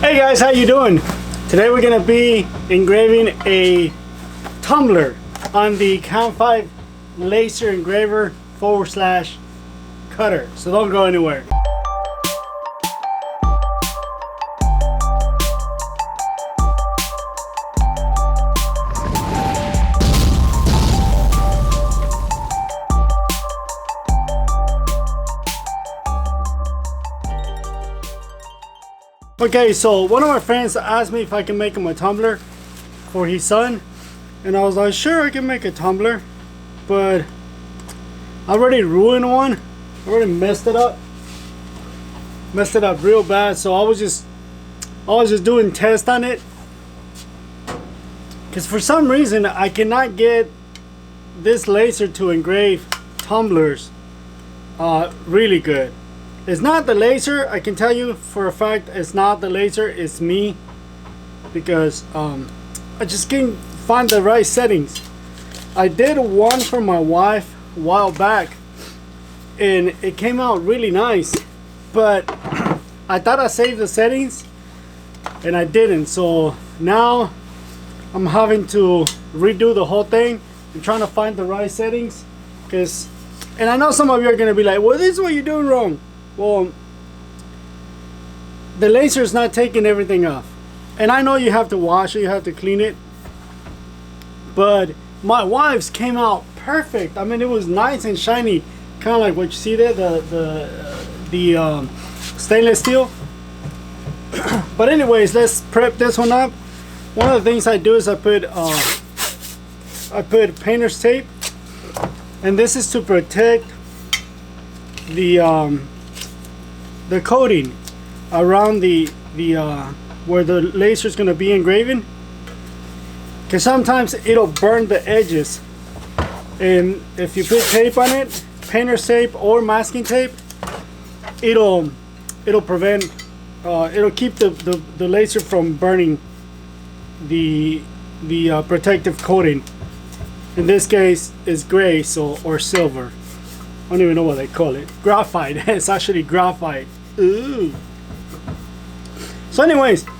Hey guys, how you doing? Today we're gonna be engraving a tumbler on the Camfive laser engraver / cutter. So don't go anywhere. Okay, so one of my friends asked me if I can make him a tumbler for his son, and I was like, sure, I can make a tumbler, but I already ruined one. I already messed it up real bad. So I was just doing tests on it, because for some reason I cannot get this laser to engrave tumblers really good. It's not the laser, I can tell you for a fact it's not the laser, it's me, because I just can't find the right settings. I did one for my wife a while back and it came out really nice, but I thought I saved the settings and I didn't. So now I'm having to redo the whole thing and trying to find the right settings, and I know some of you are gonna be like, well, this is what you're doing wrong. Well, the laser is not taking everything off, and I know you have to wash it, you have to clean it, but my wife's came out perfect. I mean, it was nice and shiny, kind of like what you see there, the stainless steel. But anyways, let's prep this one up. One of the things I do is I put painter's tape, and this is to protect the coating around the where the laser is going to be engraving, because sometimes it'll burn the edges, and if you put tape on it, painter's tape or masking tape, it'll prevent it'll keep the laser from burning the protective coating. In this case is gray, or silver. I don't even know what they call it. Graphite. It's actually graphite. Ooh. So anyways, I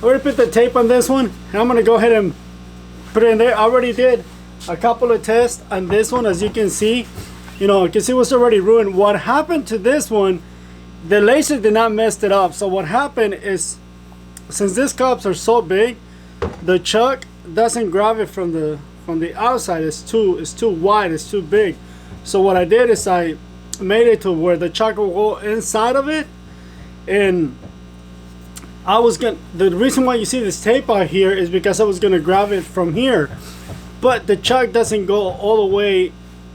already put the tape on this one, and I'm gonna go ahead and put it in there. I already did a couple of tests on this one. As you can see, you can see what's already ruined. What happened to this one, the laser did not mess it up. So what happened is, since these cups are so big, the chuck doesn't grab it from the outside. It's too wide, it's too big. So what I did is I made it to where the chuck will go inside of it, and the reason why you see this tape out here is because I was gonna grab it from here, but the chuck doesn't go all the way.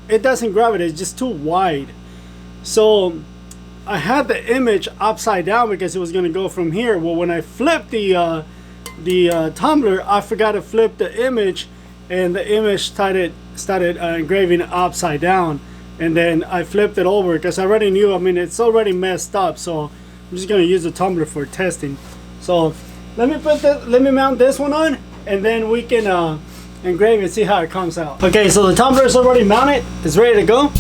It doesn't grab it. It's just too wide. So I had the image upside down because it was gonna go from here. Well, when I flipped the tumbler, I forgot to flip the image, and the image started engraving upside down, and then I flipped it over because I already knew, I mean, it's already messed up. So I'm just gonna use the tumbler for testing. So let me mount this one on, and then we can engrave and see how it comes out. Okay, so the tumbler is already mounted, it's ready to go.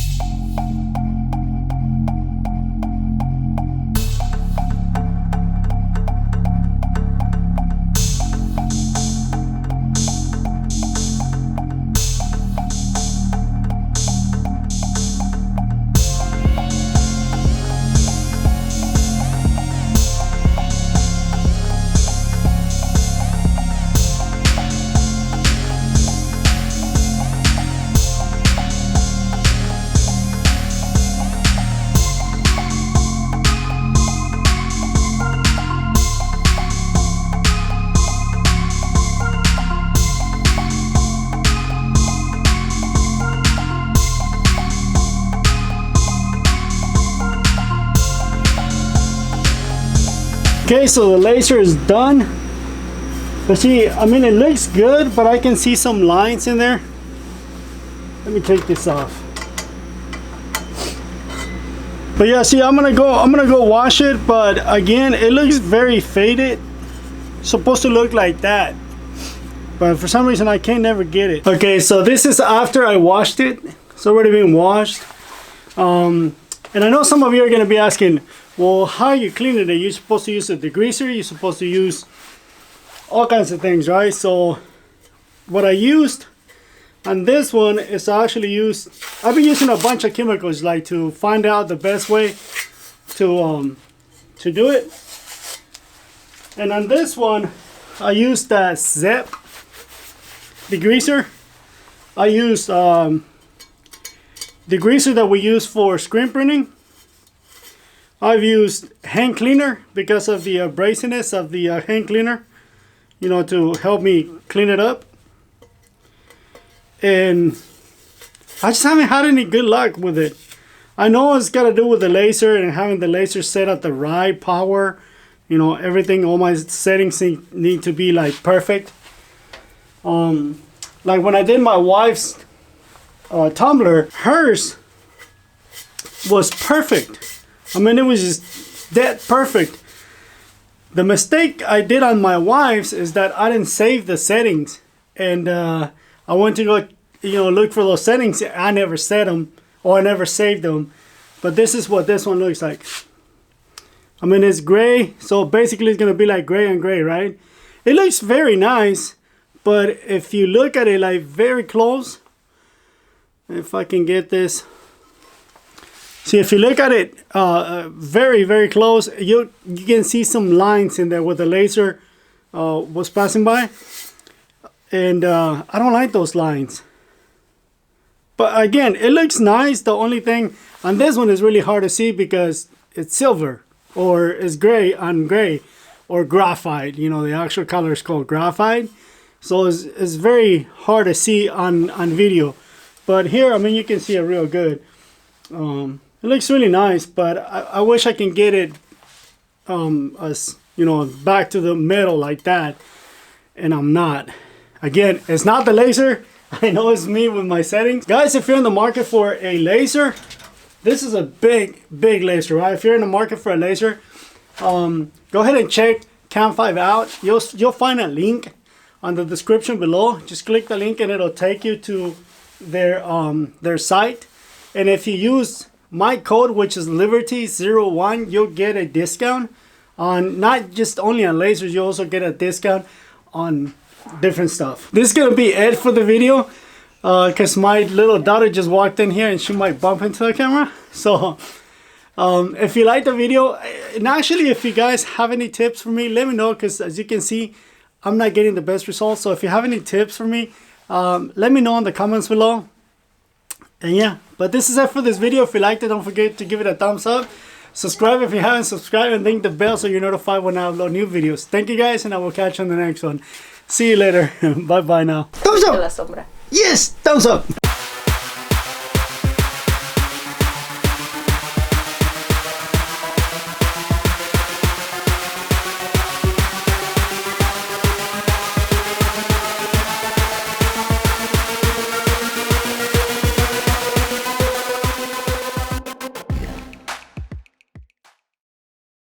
Okay, so the laser is done. But see, I mean, it looks good, but I can see some lines in there. Let me take this off. But yeah, see, I'm gonna go wash it, but again, it looks very faded. It's supposed to look like that, but for some reason I can't never get it. Okay, so this is after I washed it. It's already been washed. And I know some of you are gonna be asking, Well, how you clean it, you're supposed to use a degreaser, you're supposed to use all kinds of things, right? So what I used on this one is I actually I've been using a bunch of chemicals like to find out the best way to do it. And on this one, I used that ZEP degreaser. I used degreaser that we use for screen printing. I've used hand cleaner because of the abrasiveness of the hand cleaner, you know, to help me clean it up. And I just haven't had any good luck with it. I know it's got to do with the laser and having the laser set at the right power. You know, everything, all my settings need to be like perfect. Like when I did my wife's Tumbler, hers was perfect. I mean, it was just dead perfect. The mistake I did on my wife's is that I didn't save the settings. And I went to go, you know, look for those settings. I never set them, or I never saved them. But this is what this one looks like. I mean, it's gray, so basically it's going to be like gray and gray, right? It looks very nice, but if you look at it like very close, if I can get this. See, if you look at it very, very close, you can see some lines in there where the laser was passing by. And I don't like those lines. But again, it looks nice. The only thing on this one is really hard to see because it's silver. Or it's gray on gray. Or graphite. You know, the actual color is called graphite. So it's very hard to see on video. But here, I mean, you can see it real good. It looks really nice, but I wish I can get it, as you know, back to the metal like that, and I'm not. Again, it's not the laser. I know it's me with my settings. Guys, if you're in the market for a laser, this is a big laser, right? If you're in the market for a laser, go ahead and check Camfive out. You'll find a link on the description below. Just click the link and it'll take you to their site. And if you use my code, which is liberty01, you'll get a discount on not just only on lasers, you also get a discount on different stuff. This is gonna be it for the video because my little daughter just walked in here and she might bump into the camera. So if you like the video, and actually if you guys have any tips for me, let me know, because as you can see, I'm not getting the best results. So if you have any tips for me, let me know in the comments below. And yeah, but this is it for this video. If you liked it, don't forget to give it a thumbs up. Subscribe if you haven't subscribed, and ring the bell so you're notified when I upload new videos. Thank you guys, and I will catch you on the next one. See you later. Bye bye now. Thumbs up! Yes, thumbs up!